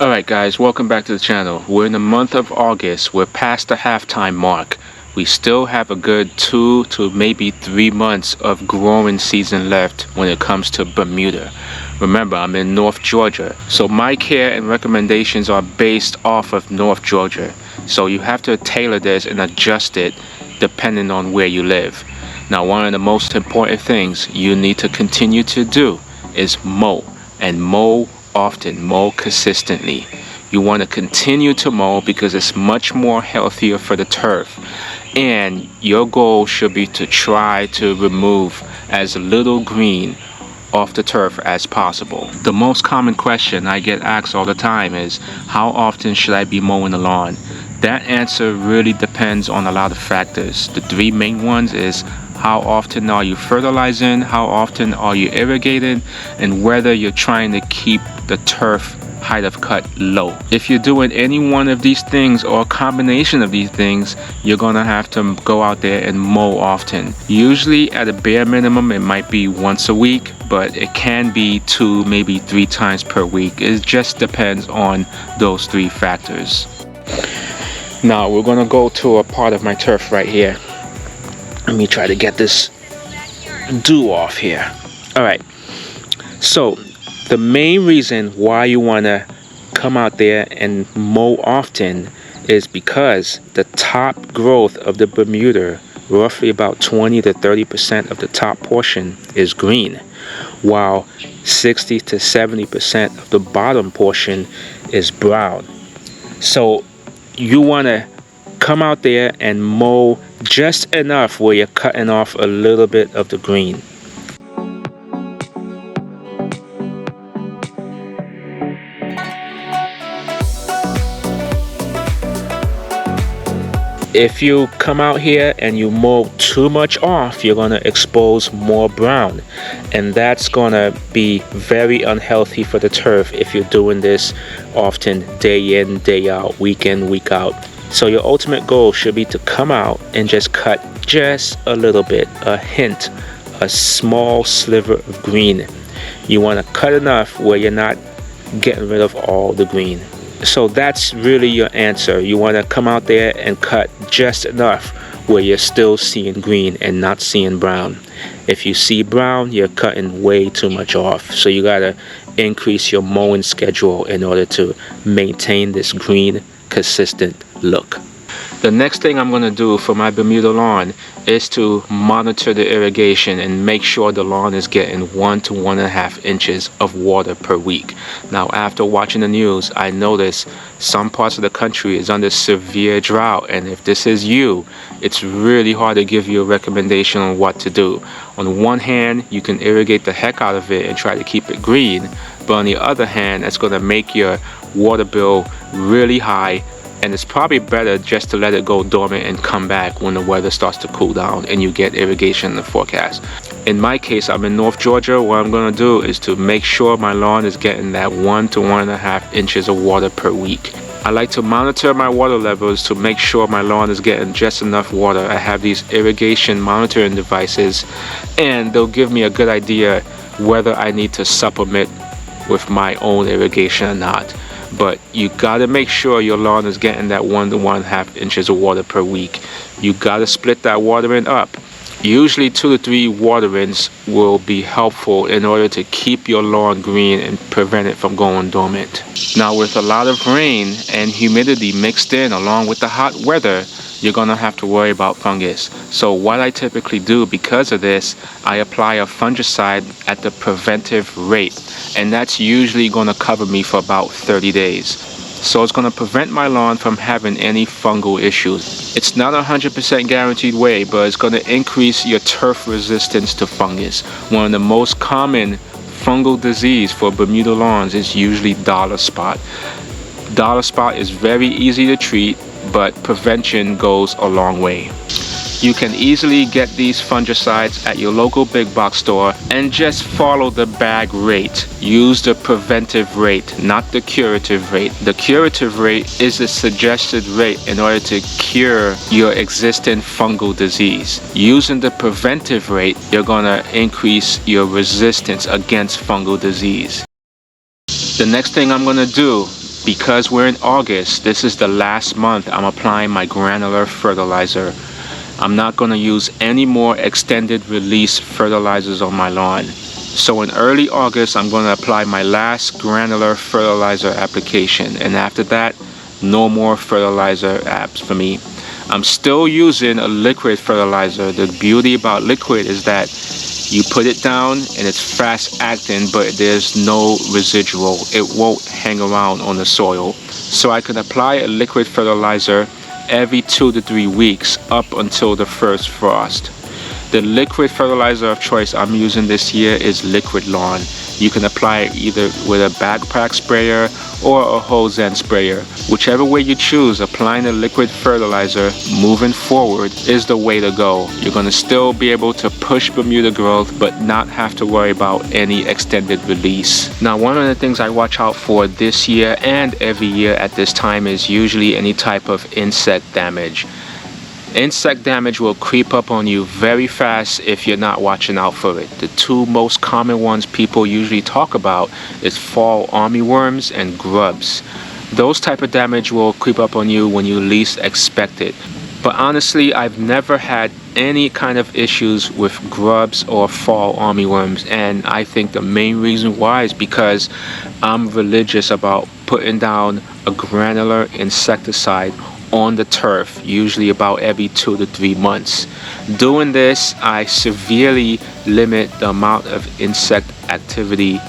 Alright guys, welcome back to the channel. We're in the month of August. We're past the halftime mark. We still have a good 2 to maybe 3 months of growing season left when it comes to Bermuda. Remember, I'm in North Georgia, so my care and recommendations are based off of North Georgia. So you have to tailor this and adjust it depending on where you live. Now, one of the most important things you need to continue to do is mow, and mow often, mow consistently. You want to continue to mow because it's much more healthier for the turf, and your goal should be to try to remove as little green off the turf as possible. The most common question I get asked all the time is, how often should I be mowing the lawn? That answer really depends on a lot of factors. The three main ones is how often are you fertilizing, how often are you irrigating, and whether you're trying to keep the turf height of cut low. If you're doing any one of these things or a combination of these things, you're gonna have to go out there and mow often. Usually at a bare minimum it might be once a week, but it can be 2, maybe 3 times per week. It just depends on those 3 factors. Now we're gonna go to a part of my turf right here. Let me try to get this dew off here. Alright, so the main reason why you want to come out there and mow often is because the top growth of the Bermuda, roughly about 20 to 30% of the top portion is green, while 60 to 70% of the bottom portion is brown. So you want to come out there and mow just enough where you're cutting off a little bit of the green. If you come out here and you mow too much off, you're going to expose more brown, and that's going to be very unhealthy for the turf if you're doing this often, day in, day out, week in, week out. So your ultimate goal should be to come out and just cut just a little bit, a hint, a small sliver of green. You want to cut enough where you're not getting rid of all the green. So that's really your answer. You want to come out there and cut just enough where you're still seeing green and not seeing brown. If you see brown, you're cutting way too much off. So you got to increase your mowing schedule in order to maintain this green, consistent look. The next thing I'm going to do for my Bermuda lawn is to monitor the irrigation and make sure the lawn is getting 1 to 1.5 inches of water per week. Now, after watching the news, I noticed some parts of the country is under severe drought, and if this is you, it's really hard to give you a recommendation on what to do. On one hand, you can irrigate the heck out of it and try to keep it green, but on the other hand, that's going to make your water bill really high. And it's probably better just to let it go dormant and come back when the weather starts to cool down and you get irrigation in the forecast. In my case, I'm in North Georgia. What I'm going to do is to make sure my lawn is getting that 1 to 1.5 inches of water per week. I like to monitor my water levels to make sure my lawn is getting just enough water. I have these irrigation monitoring devices, and they'll give me a good idea whether I need to supplement with my own irrigation or not. But you gotta make sure your lawn is getting that 1 to 1.5 inches of water per week. You gotta split that watering up. Usually 2 to 3 waterings will be helpful in order to keep your lawn green and prevent it from going dormant. Now, with a lot of rain and humidity mixed in along with the hot weather, you're gonna have to worry about fungus. So what I typically do because of this, I apply a fungicide at the preventive rate, and that's usually gonna cover me for about 30 days. So it's gonna prevent my lawn from having any fungal issues. It's not a 100% guaranteed way, but it's gonna increase your turf resistance to fungus. One of the most common fungal disease for Bermuda lawns is usually dollar spot. Dollar spot is very easy to treat, but prevention goes a long way. You can easily get these fungicides at your local big box store and just follow the bag rate. Use the preventive rate, not the curative rate. The curative rate is the suggested rate in order to cure your existing fungal disease. Using the preventive rate, you're gonna increase your resistance against fungal disease. The next thing I'm gonna do because we're in August, this is the last month I'm applying my granular fertilizer. I'm not going to use any more extended release fertilizers on my lawn. So in early August, I'm going to apply my last granular fertilizer application, and after that, no more fertilizer apps for me. I'm still using a liquid fertilizer. The beauty about liquid is that you put it down and it's fast acting, but there's no residual. It won't hang around on the soil. So I can apply a liquid fertilizer every 2 to 3 weeks up until the first frost. The liquid fertilizer of choice I'm using this year is Liquid Lawn. You can apply it either with a backpack sprayer or a hose end sprayer. Whichever way you choose, applying a liquid fertilizer moving forward is the way to go. You're going to still be able to push Bermuda growth but not have to worry about any extended release. Now, one of the things I watch out for this year and every year at this time is usually any type of insect damage. Insect damage will creep up on you very fast if you're not watching out for it. The two most common ones people usually talk about is fall armyworms and grubs. Those type of damage will creep up on you when you least expect it. But honestly, I've never had any kind of issues with grubs or fall armyworms, and I think the main reason why is because I'm religious about putting down a granular insecticide on the turf, usually about every 2 to 3 months. Doing this, I severely limit the amount of insect activity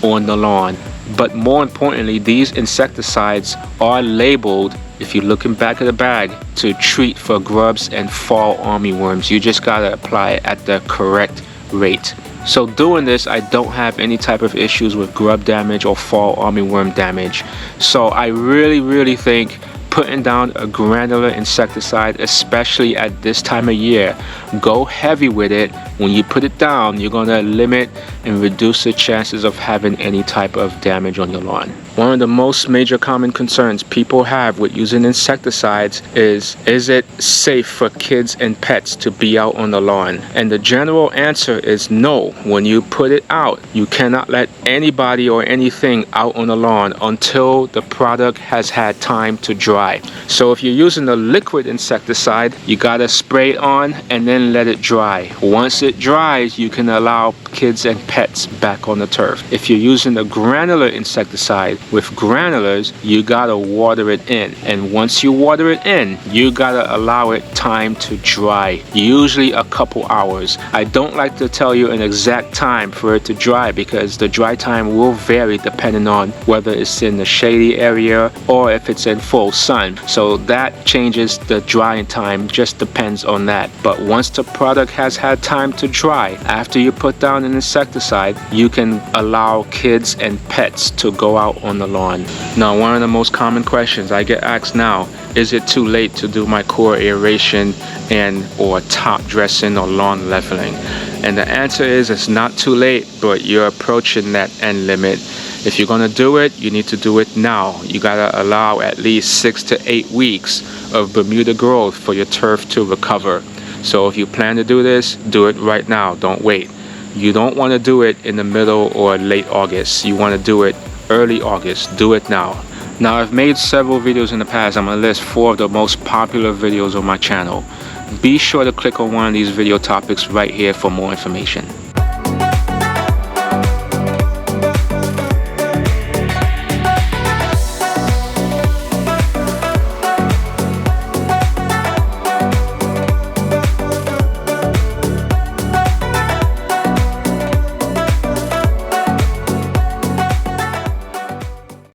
on the lawn. But more importantly, these insecticides are labeled, if you're looking back at the bag, to treat for grubs and fall armyworms. You just gotta apply it at the correct rate. So doing this, I don't have any type of issues with grub damage or fall armyworm damage. So I really think putting down a granular insecticide, especially at this time of year, go heavy with it. When you put it down, you're going to limit and reduce the chances of having any type of damage on your lawn. One of the most major common concerns people have with using insecticides is it safe for kids and pets to be out on the lawn? And the general answer is no. When you put it out, you cannot let anybody or anything out on the lawn until the product has had time to dry. So if you're using a liquid insecticide, you gotta spray it on and then let it dry. Once it dries, you can allow kids and pets back on the turf. If you're using a granular insecticide, with granulars, you gotta water it in, and once you water it in, you gotta allow it time to dry, usually a couple hours. I don't like to tell you an exact time for it to dry because the dry time will vary depending on whether it's in the shady area or if it's in full sun. So that changes the drying time, just depends on that. But once the product has had time to dry, after you put down an insecticide, you can allow kids and pets to go out on the lawn. Now, one of the most common questions I get asked now, is it too late to do my core aeration and or top dressing or lawn leveling? And the answer is it's not too late, but you're approaching that end limit. If you're gonna do it, you need to do it now. You gotta allow at least 6 to 8 weeks of Bermuda growth for your turf to recover. So if you plan to do this, do it right now, don't wait. You don't wanna do it in the middle or late August. You wanna do it early August. Do it now. Now, I've made several videos in the past. I'm gonna list 4 of the most popular videos on my channel. Be sure to click on one of these video topics right here for more information.